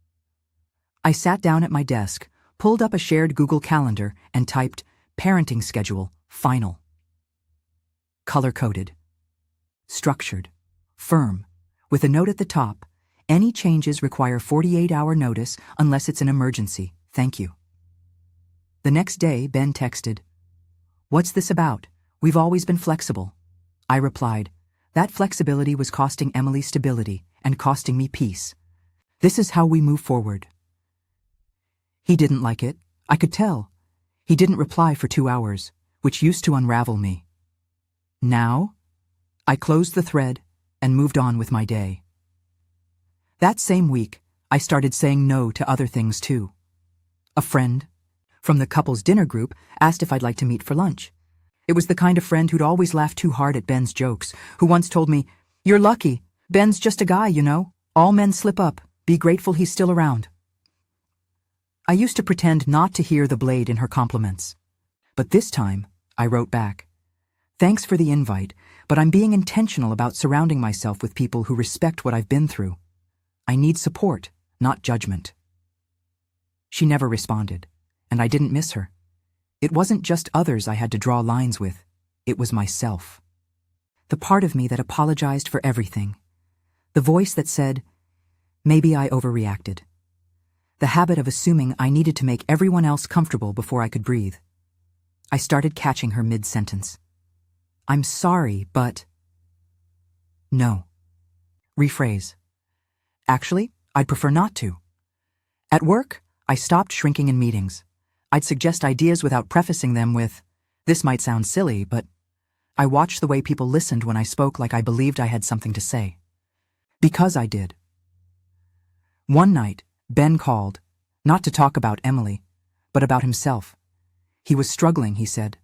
I sat down at my desk, pulled up a shared Google Calendar, and typed, "Parenting schedule, final." Color-coded. Structured. Firm. With a note at the top, "Any changes require 48-hour notice unless it's an emergency. Thank you." The next day, Ben texted, "What's this about? We've always been flexible." I replied, "That flexibility was costing Emily stability and costing me peace. This is how we move forward." He didn't like it. I could tell. He didn't reply for 2 hours, which used to unravel me. Now, I closed the thread and moved on with my day. That same week, I started saying no to other things too. A friend from the couple's dinner group asked if I'd like to meet for lunch. It was the kind of friend who'd always laugh too hard at Ben's jokes, who once told me, "You're lucky. Ben's just a guy, you know. All men slip up. Be grateful he's still around." I used to pretend not to hear the blade in her compliments. But this time, I wrote back, "Thanks for the invite, but I'm being intentional about surrounding myself with people who respect what I've been through. I need support, not judgment." She never responded, and I didn't miss her. It wasn't just others I had to draw lines with. It was myself. The part of me that apologized for everything. The voice that said, maybe I overreacted. The habit of assuming I needed to make everyone else comfortable before I could breathe. I started catching her mid-sentence. "I'm sorry, but..." "No." Rephrase. "Actually, I'd prefer not to." At work, I stopped shrinking in meetings. I'd suggest ideas without prefacing them with, "This might sound silly, but..." I watched the way people listened when I spoke like I believed I had something to say. Because I did. One night, Ben called, not to talk about Emily, but about himself. He was struggling, he said.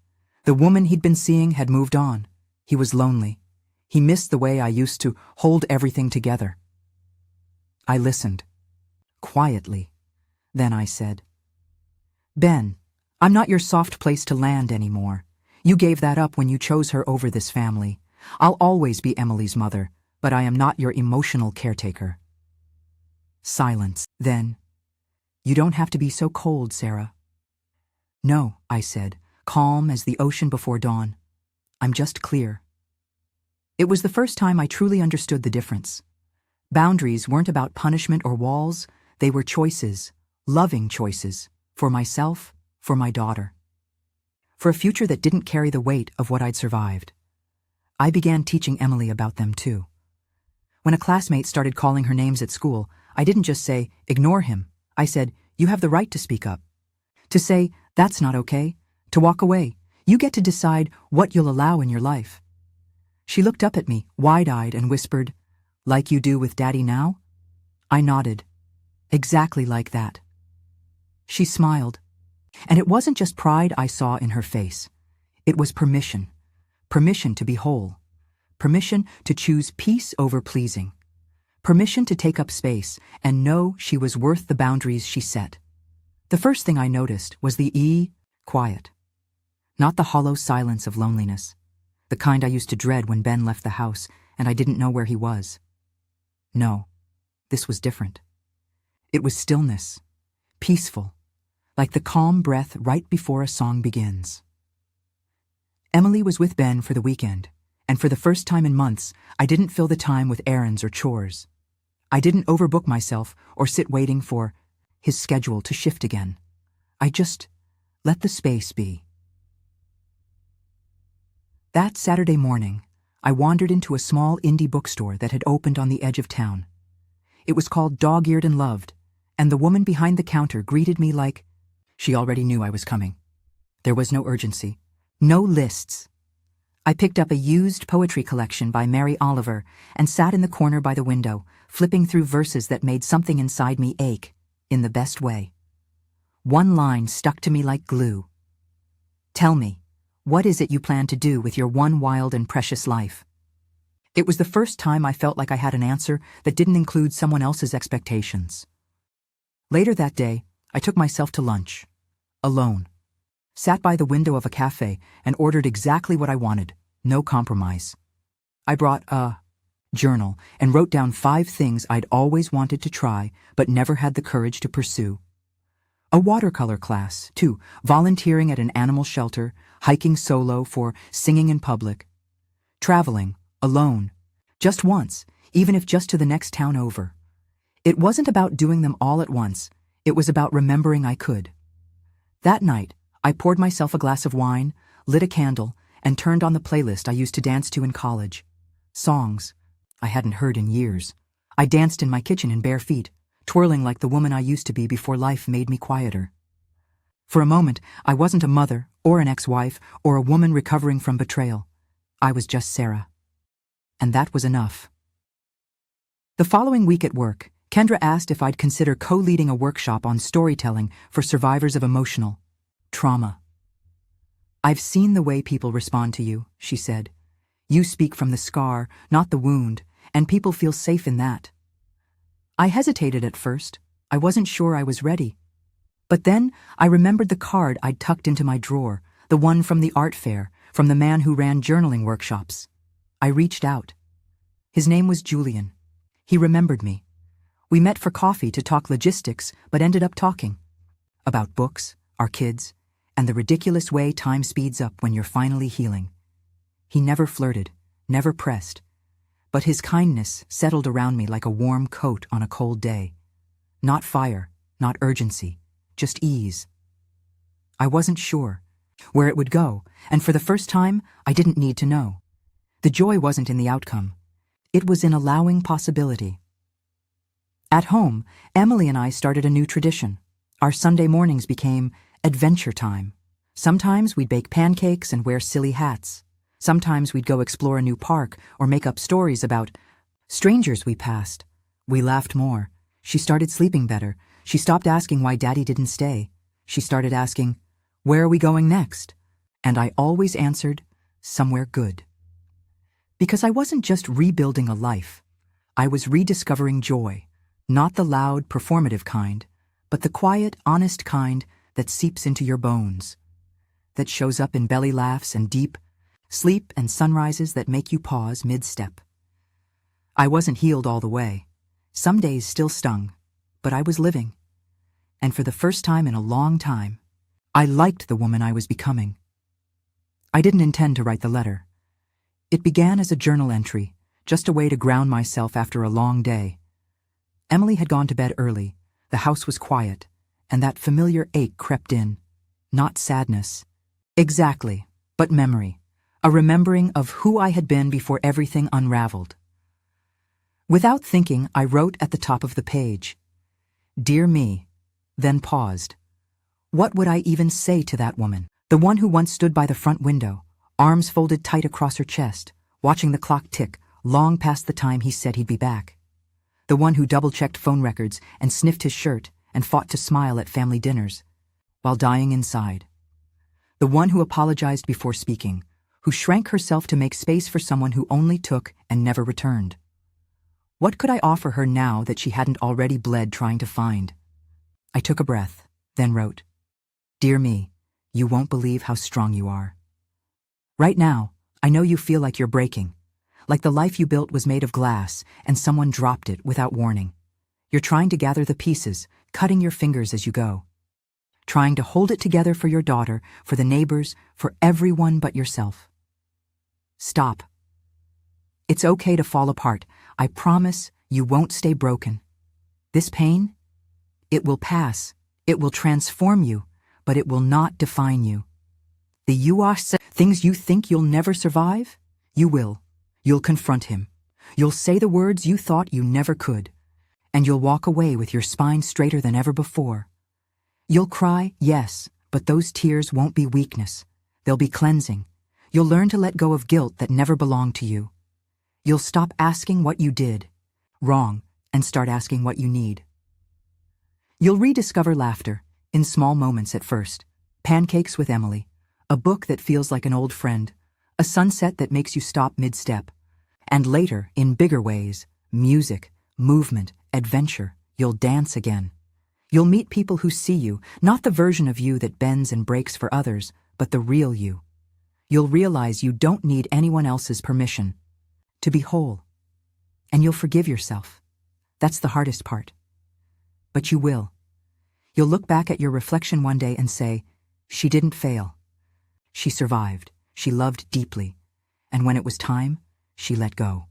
The woman he'd been seeing had moved on. He was lonely. He missed the way I used to hold everything together. I listened. Quietly. Then I said, "Ben, I'm not your soft place to land anymore. You gave that up when you chose her over this family. I'll always be Emily's mother, but I am not your emotional caretaker." Silence. Then, "You don't have to be so cold, Sarah." "No," I said, calm as the ocean before dawn. "I'm just clear." It was the first time I truly understood the difference. Boundaries weren't about punishment or walls, they were choices, loving choices, for myself, for my daughter. For a future that didn't carry the weight of what I'd survived. I began teaching Emily about them too. When a classmate started calling her names at school, I didn't just say, "Ignore him." I said, "You have the right to speak up." To say, "That's not okay." To walk away. You get to decide what you'll allow in your life. She looked up at me, wide-eyed, and whispered, "Like you do with Daddy now?" I nodded. Exactly like that. She smiled. And it wasn't just pride I saw in her face. It was permission. Permission to be whole. Permission to choose peace over pleasing. Permission to take up space and know she was worth the boundaries she set. The first thing I noticed was the quiet. Not the hollow silence of loneliness, the kind I used to dread when Ben left the house and I didn't know where he was. No, this was different. It was stillness, peaceful, like the calm breath right before a song begins. Emily was with Ben for the weekend, and for the first time in months, I didn't fill the time with errands or chores. I didn't overbook myself or sit waiting for his schedule to shift again. I just Let the space be. That Saturday morning, I wandered into a small indie bookstore that had opened on the edge of town. It was called Dog-Eared and Loved, and the woman behind the counter greeted me like she already knew I was coming. There was no urgency, no lists. I picked up a used poetry collection by Mary Oliver and sat in the corner by the window, flipping through verses that made something inside me ache, in the best way. One line stuck to me like glue. Tell me, what is it you plan to do with your one wild and precious life? It was the first time I felt like I had an answer that didn't include someone else's expectations. Later that day, I took myself to lunch, alone. Sat by the window of a cafe and ordered exactly what I wanted, no compromise. I brought a journal and wrote down 5 things I'd always wanted to try but never had the courage to pursue. A watercolor class, 2, volunteering at an animal shelter, hiking solo for singing in public. Traveling, alone, just once, even if just to the next town over. It wasn't about doing them all at once, it was about remembering I could. That night, I poured myself a glass of wine, lit a candle, and turned on the playlist I used to dance to in college. Songs I hadn't heard in years. I danced in my kitchen in bare feet, twirling like the woman I used to be before life made me quieter. For a moment, I wasn't a mother, or an ex-wife, or a woman recovering from betrayal. I was just Sarah. And that was enough. The following week at work, Kendra asked if I'd consider co-leading a workshop on storytelling for survivors of emotional trauma. I've seen the way people respond to you, she said. You speak from the scar, not the wound, and people feel safe in that. I hesitated at first. I wasn't sure I was ready. But then I remembered the card I'd tucked into my drawer, the one from the art fair, from the man who ran journaling workshops. I reached out. His name was Julian. He remembered me. We met for coffee to talk logistics, but ended up talking about books, our kids, and the ridiculous way time speeds up when you're finally healing. He never flirted, never pressed, but his kindness settled around me like a warm coat on a cold day. Not fire, not urgency, just ease. I wasn't sure where it would go, and for the first time, I didn't need to know. The joy wasn't in the outcome. It was in allowing possibility. At home, Emily and I started a new tradition. Our Sunday mornings became adventure time. Sometimes we'd bake pancakes and wear silly hats. Sometimes we'd go explore a new park or make up stories about strangers we passed. We laughed more. She started sleeping better. She stopped asking why Daddy didn't stay. She started asking, where are we going next? And I always answered, somewhere good. Because I wasn't just rebuilding a life. I was rediscovering joy, not the loud, performative kind, but the quiet, honest kind that seeps into your bones, that shows up in belly laughs and deep sleep and sunrises that make you pause mid-step. I wasn't healed all the way. Some days still stung, but I was living. And for the first time in a long time, I liked the woman I was becoming. I didn't intend to write the letter. It began as a journal entry, just a way to ground myself after a long day. Emily had gone to bed early, the house was quiet, and that familiar ache crept in. Not sadness. Exactly, but memory. A remembering of who I had been before everything unraveled. Without thinking, I wrote at the top of the page, Dear me, then paused. What would I even say to that woman? The one who once stood by the front window, arms folded tight across her chest, watching the clock tick long past the time he said he'd be back. The one who double-checked phone records and sniffed his shirt and fought to smile at family dinners, while dying inside. The one who apologized before speaking, who shrank herself to make space for someone who only took and never returned. What could I offer her now that she hadn't already bled trying to find? I took a breath, then wrote, Dear me, you won't believe how strong you are. Right now, I know you feel like you're breaking, like the life you built was made of glass and someone dropped it without warning. You're trying to gather the pieces, cutting your fingers as you go. Trying to hold it together for your daughter, for the neighbors, for everyone but yourself. Stop. It's okay to fall apart. I promise you won't stay broken. This pain, it will pass. It will transform you, but it will not define you. The you are things you think you'll never survive? You will. You'll confront him. You'll say the words you thought you never could. And you'll walk away with your spine straighter than ever before. You'll cry, yes, but those tears won't be weakness. They'll be cleansing. You'll learn to let go of guilt that never belonged to you. You'll stop asking what you did wrong and start asking what you need. You'll rediscover laughter, in small moments at first. Pancakes with Emily, a book that feels like an old friend, a sunset that makes you stop mid-step. And later, in bigger ways, music, movement, adventure, you'll dance again. You'll meet people who see you, not the version of you that bends and breaks for others, but the real you. You'll realize you don't need anyone else's permission to be whole. And you'll forgive yourself. That's the hardest part. But you will. You'll look back at your reflection one day and say, she didn't fail. She survived. She loved deeply. And when it was time, she let go.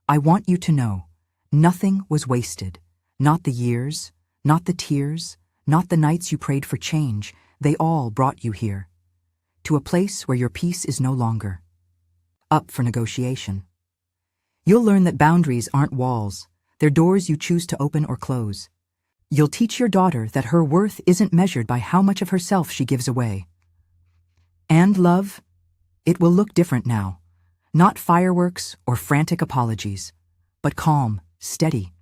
I want you to know, nothing was wasted. Not the years, not the tears, not the nights you prayed for change. They all brought you here. To a place where your peace is no longer up for negotiation. You'll learn that boundaries aren't walls. They're doors you choose to open or close. You'll teach your daughter that her worth isn't measured by how much of herself she gives away. And love, it will look different now. Not fireworks or frantic apologies, but calm, steady.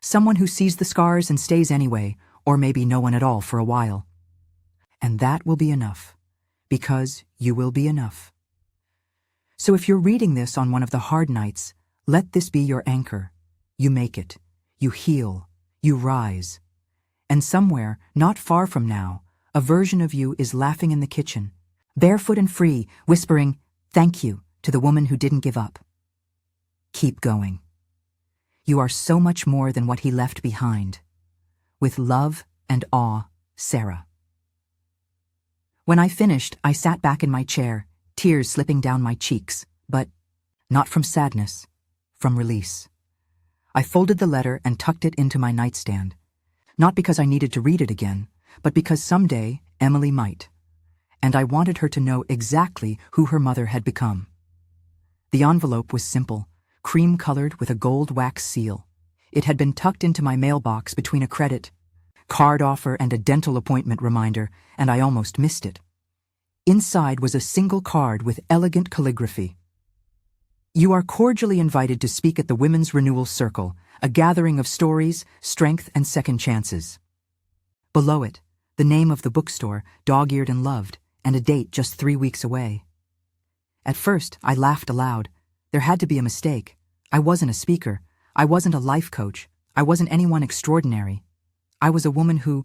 Someone who sees the scars and stays anyway, or maybe no one at all for a while. And that will be enough, because you will be enough. So if you're reading this on one of the hard nights, let this be your anchor. You make it. You heal. You rise. And somewhere, not far from now, a version of you is laughing in the kitchen, barefoot and free, whispering, "Thank you," to the woman who didn't give up. Keep going. You are so much more than what he left behind. With love and awe, Sarah. When I finished, I sat back in my chair, tears slipping down my cheeks, but not from sadness, from release. I folded the letter and tucked it into my nightstand, not because I needed to read it again, but because someday Emily might, and I wanted her to know exactly who her mother had become. The envelope was simple, cream-colored with a gold wax seal. It had been tucked into my mailbox between a credit card offer and a dental appointment reminder, and I almost missed it. Inside was a single card with elegant calligraphy. You are cordially invited to speak at the Women's Renewal Circle, a gathering of stories, strength, and second chances. Below it, the name of the bookstore, dog-eared and loved, and a date just 3 weeks away. At first, I laughed aloud. There had to be a mistake. I wasn't a speaker. I wasn't a life coach. I wasn't anyone extraordinary. I was a woman who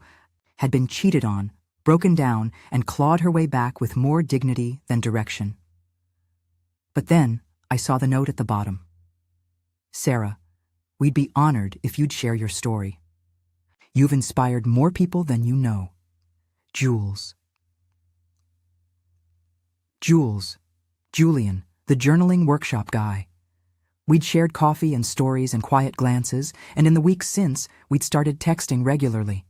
had been cheated on, broken down, and clawed her way back with more dignity than direction. But then, I saw the note at the bottom. Sarah, we'd be honored if you'd share your story. You've inspired more people than you know. Jules. Julian, the journaling workshop guy. We'd shared coffee and stories and quiet glances, and in the weeks since, we'd started texting regularly.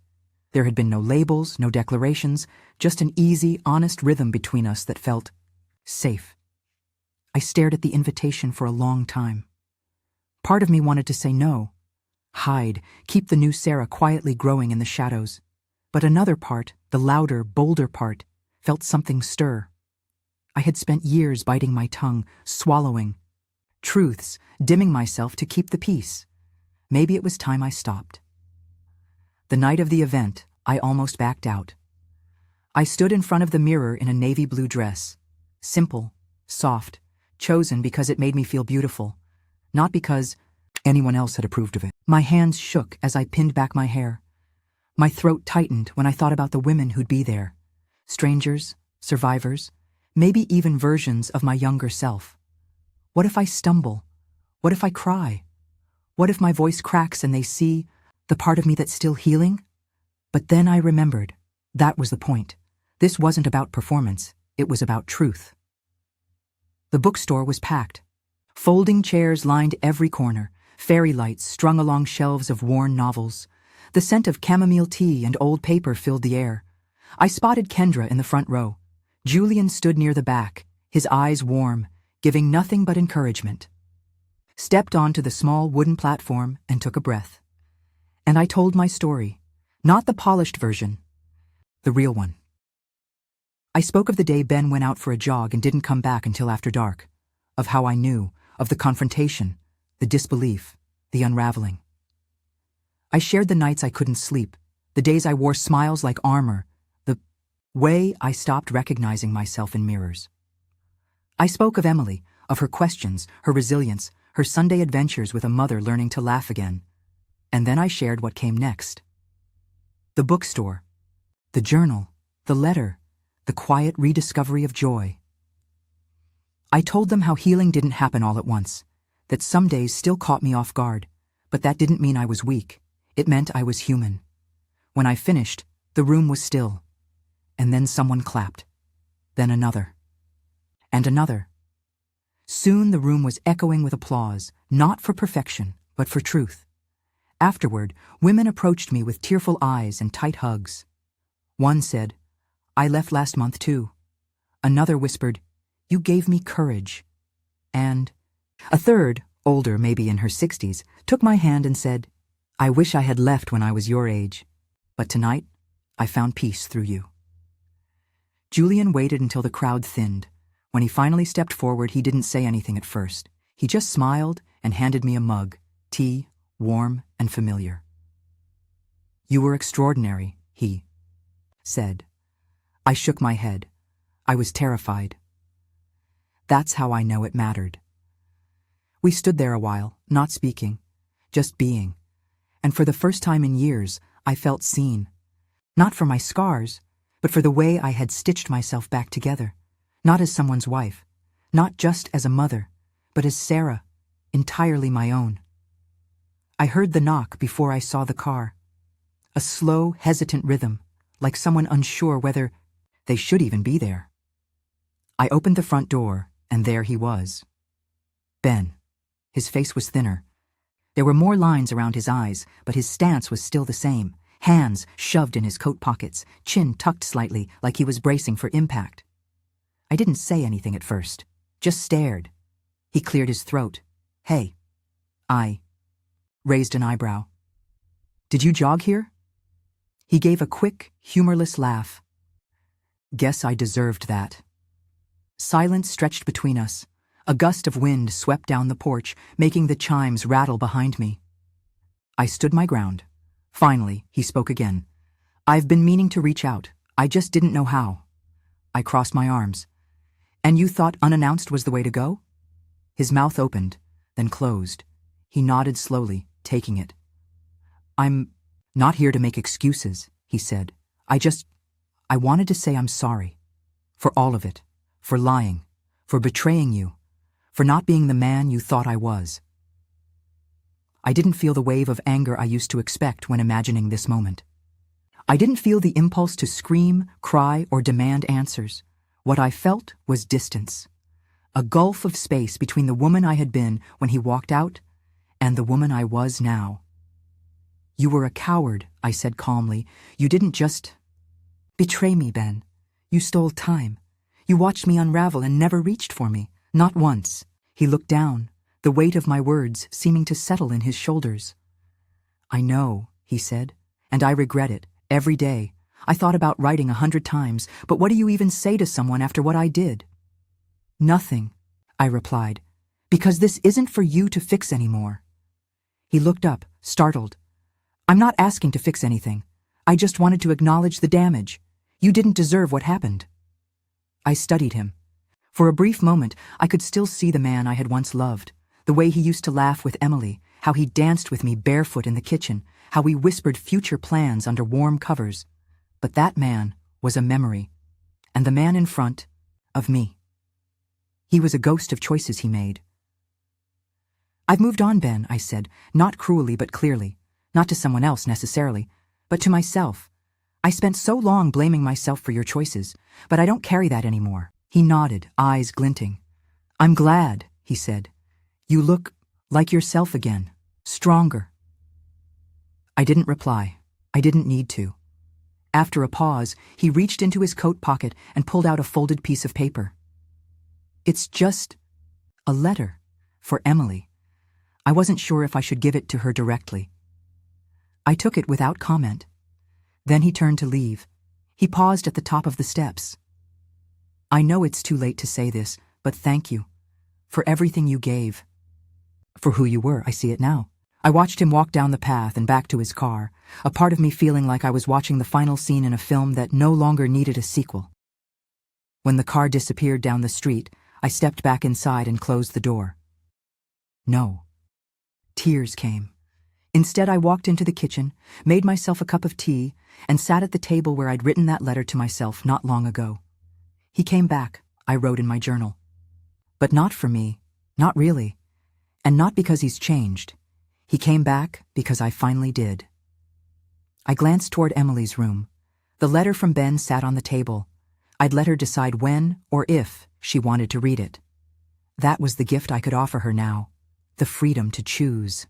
There had been no labels, no declarations, just an easy, honest rhythm between us that felt safe. I stared at the invitation for a long time. Part of me wanted to say no, hide, keep the new Sarah quietly growing in the shadows. But another part, the louder, bolder part, felt something stir. I had spent years biting my tongue, swallowing truths, dimming myself to keep the peace. Maybe it was time I stopped. The night of the event, I almost backed out. I stood in front of the mirror in a navy blue dress. Simple, soft, chosen because it made me feel beautiful, not because anyone else had approved of it. My hands shook as I pinned back my hair. My throat tightened when I thought about the women who'd be there. Strangers, survivors, maybe even versions of my younger self. What if I stumble? What if I cry? What if my voice cracks and they see the part of me that's still healing? But then I remembered. That was the point. This wasn't about performance. It was about truth. The bookstore was packed. Folding chairs lined every corner, fairy lights strung along shelves of worn novels. The scent of chamomile tea and old paper filled the air. I spotted Kendra in the front row. Julian stood near the back, his eyes warm, giving nothing but encouragement. Stepped onto the small wooden platform and took a breath. And I told my story, not the polished version, the real one. I spoke of the day Ben went out for a jog and didn't come back until after dark, of how I knew, of the confrontation, the disbelief, the unraveling. I shared the nights I couldn't sleep, the days I wore smiles like armor, the way I stopped recognizing myself in mirrors. I spoke of Emily, of her questions, her resilience, her Sunday adventures with a mother learning to laugh again. And then I shared what came next. The bookstore, the journal, the letter, the quiet rediscovery of joy. I told them how healing didn't happen all at once, that some days still caught me off guard, but that didn't mean I was weak. It meant I was human. When I finished, the room was still. And then someone clapped. Then another. And another. Soon the room was echoing with applause, not for perfection, but for truth. Afterward, women approached me with tearful eyes and tight hugs. One said, "I left last month too." Another whispered, "You gave me courage." And a third, older, maybe in her 60s, took my hand and said, "I wish I had left when I was your age, but tonight I found peace through you." Julian waited until the crowd thinned. When he finally stepped forward, he didn't say anything at first. He just smiled and handed me a mug, tea, warm and familiar. "You were extraordinary," he said. I shook my head. I was terrified. That's how I know it mattered. We stood there a while, not speaking, just being. And for the first time in years, I felt seen. Not for my scars, but for the way I had stitched myself back together. Not as someone's wife, not just as a mother, but as Sarah, entirely my own. I heard the knock before I saw the car. A slow, hesitant rhythm, like someone unsure whether they should even be there. I opened the front door, and there he was. Ben. His face was thinner. There were more lines around his eyes, but his stance was still the same. Hands shoved in his coat pockets, chin tucked slightly like he was bracing for impact. I didn't say anything at first, just stared. He cleared his throat. "Hey." I raised an eyebrow. "Did you jog here?" He gave a quick, humorless laugh. Guess I deserved that. Silence stretched between us. A gust of wind swept down the porch, making the chimes rattle behind me. I stood my ground. Finally, he spoke again. "I've been meaning to reach out. I just didn't know how." I crossed my arms. "And you thought unannounced was the way to go?" His mouth opened, then closed. He nodded slowly, taking it. "I'm not here to make excuses," he said. I wanted to say I'm sorry. For all of it. For lying. For betraying you. For not being the man you thought I was." I didn't feel the wave of anger I used to expect when imagining this moment. I didn't feel the impulse to scream, cry, or demand answers. What I felt was distance. A gulf of space between the woman I had been when he walked out and the woman I was now. "You were a coward," I said calmly. "You didn't just betray me, Ben. You stole time. You watched me unravel and never reached for me. Not once." He looked down, the weight of my words seeming to settle in his shoulders. "I know," he said, "and I regret it, every day. I thought about writing 100 times, but what do you even say to someone after what I did?" "Nothing," I replied, "because this isn't for you to fix anymore." He looked up, startled. "I'm not asking to fix anything. I just wanted to acknowledge the damage. You didn't deserve what happened." I studied him. For a brief moment, I could still see the man I had once loved, the way he used to laugh with Emily, how he danced with me barefoot in the kitchen, how we whispered future plans under warm covers. But that man was a memory, and the man in front, of me. He was a ghost of choices he made. "I've moved on, Ben," I said, not cruelly but clearly, not to someone else necessarily, but to myself. "I spent so long blaming myself for your choices, but I don't carry that anymore." He nodded, eyes glinting. "I'm glad," he said. "You look like yourself again, stronger." I didn't reply. I didn't need to. After a pause, he reached into his coat pocket and pulled out a folded piece of paper. It's just a letter for Emily. I wasn't sure if I should give it to her directly. I took it without comment. Then he turned to leave. He paused at the top of the steps. I know it's too late to say this, but thank you for everything you gave. For who you were, I see it now. I watched him walk down the path and back to his car, a part of me feeling like I was watching the final scene in a film that no longer needed a sequel. When the car disappeared down the street, I stepped back inside and closed the door. No. Tears came. Instead, I walked into the kitchen, made myself a cup of tea, and sat at the table where I'd written that letter to myself not long ago. He came back, I wrote in my journal. But not for me, not really, and not because he's changed. He came back because I finally did. I glanced toward Emily's room. The letter from Ben sat on the table. I'd let her decide when or if she wanted to read it. That was the gift I could offer her now, the freedom to choose.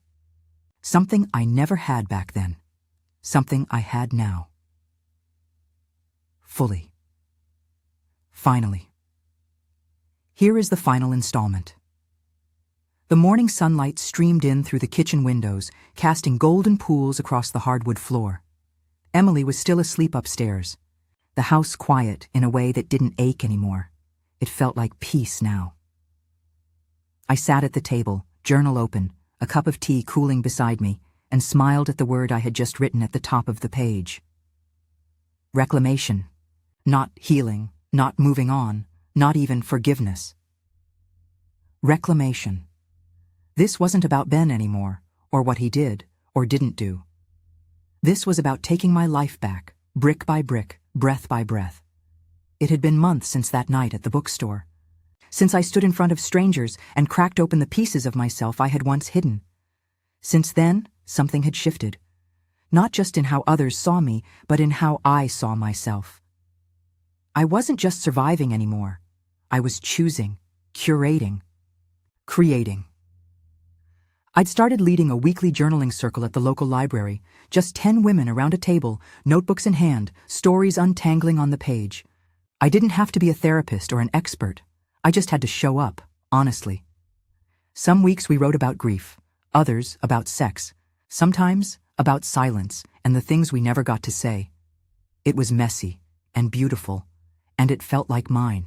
Something I never had back then. Something I had now. Fully. Finally. Here is the final installment. The morning sunlight streamed in through the kitchen windows, casting golden pools across the hardwood floor. Emily was still asleep upstairs, the house quiet in a way that didn't ache anymore. It felt like peace now. I sat at the table, journal open, a cup of tea cooling beside me, and smiled at the word I had just written at the top of the page. Reclamation. Not healing, not moving on, not even forgiveness. Reclamation. This wasn't about Ben anymore, or what he did, or didn't do. This was about taking my life back, brick by brick, breath by breath. It had been months since that night at the bookstore, since I stood in front of strangers and cracked open the pieces of myself I had once hidden. Since then, something had shifted, not just in how others saw me, but in how I saw myself. I wasn't just surviving anymore. I was choosing, curating, creating. I'd started leading a weekly journaling circle at the local library, just 10 women around a table, notebooks in hand, stories untangling on the page. I didn't have to be a therapist or an expert. I just had to show up, honestly. Some weeks we wrote about grief, others about sex, sometimes about silence and the things we never got to say. It was messy and beautiful, and it felt like mine.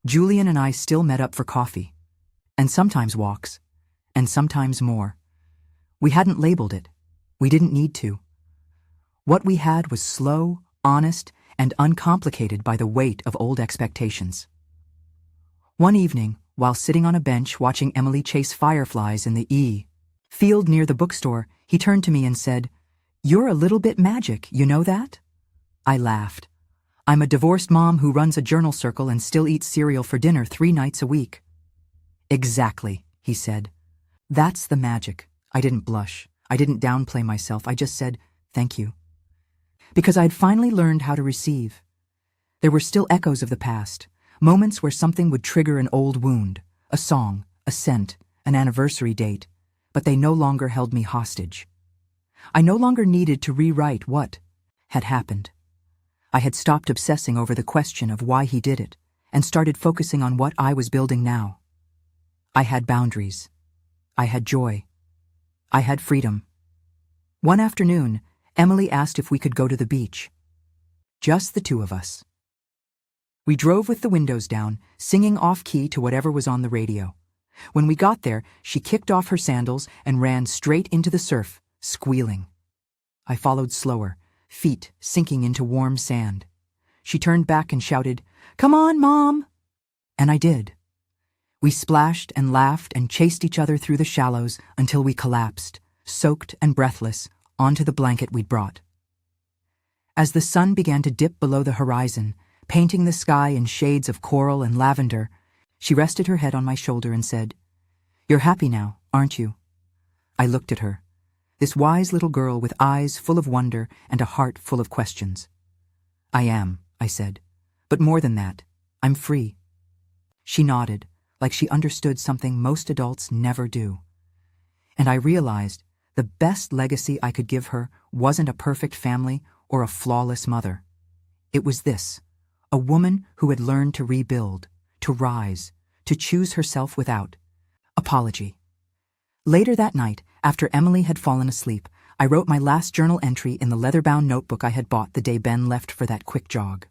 Julian and I still met up for coffee, and sometimes walks, and sometimes more. We hadn't labeled it. We didn't need to. What we had was slow, honest, and uncomplicated by the weight of old expectations. One evening, while sitting on a bench watching Emily chase fireflies in the field near the bookstore, he turned to me and said, "You're a little bit magic, you know that?" I laughed. I'm a divorced mom who runs a journal circle and still eats cereal for dinner 3 nights a week. Exactly, he said. That's the magic. I didn't blush. I didn't downplay myself. I just said, thank you. Because I'd finally learned how to receive. There were still echoes of the past, moments where something would trigger an old wound, a song, a scent, an anniversary date, but they no longer held me hostage. I no longer needed to rewrite what had happened. I had stopped obsessing over the question of why he did it and started focusing on what I was building now. I had boundaries. I had joy. I had freedom. One afternoon, Emily asked if we could go to the beach. Just the 2 of us. We drove with the windows down, singing off-key to whatever was on the radio. When we got there, she kicked off her sandals and ran straight into the surf, squealing. I followed slower, feet sinking into warm sand. She turned back and shouted, "Come on, Mom!" And I did. We splashed and laughed and chased each other through the shallows until we collapsed, soaked and breathless, onto the blanket we'd brought. As the sun began to dip below the horizon, painting the sky in shades of coral and lavender, she rested her head on my shoulder and said, "You're happy now, aren't you?" I looked at her, this wise little girl with eyes full of wonder and a heart full of questions. "I am," I said, "but more than that, I'm free." She nodded, like she understood something most adults never do. And I realized The best legacy I could give her wasn't a perfect family or a flawless mother. It was this: a woman who had learned to rebuild, to rise, to choose herself without apology. Later that night, after Emily had fallen asleep, I wrote my last journal entry in the leather-bound notebook I had bought the day Ben left for that quick jog.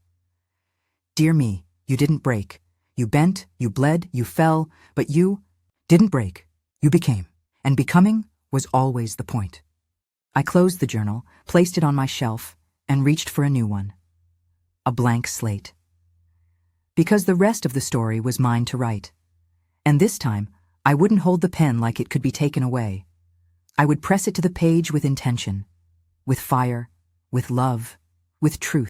Dear me, you didn't break. You bent, you bled, you fell, but you didn't break. You became. And becoming was always the point. I closed the journal, placed it on my shelf, and reached for a new one. A blank slate. Because the rest of the story was mine to write. And this time, I wouldn't hold the pen like it could be taken away. I would press it to the page with intention, with fire, with love, with truth.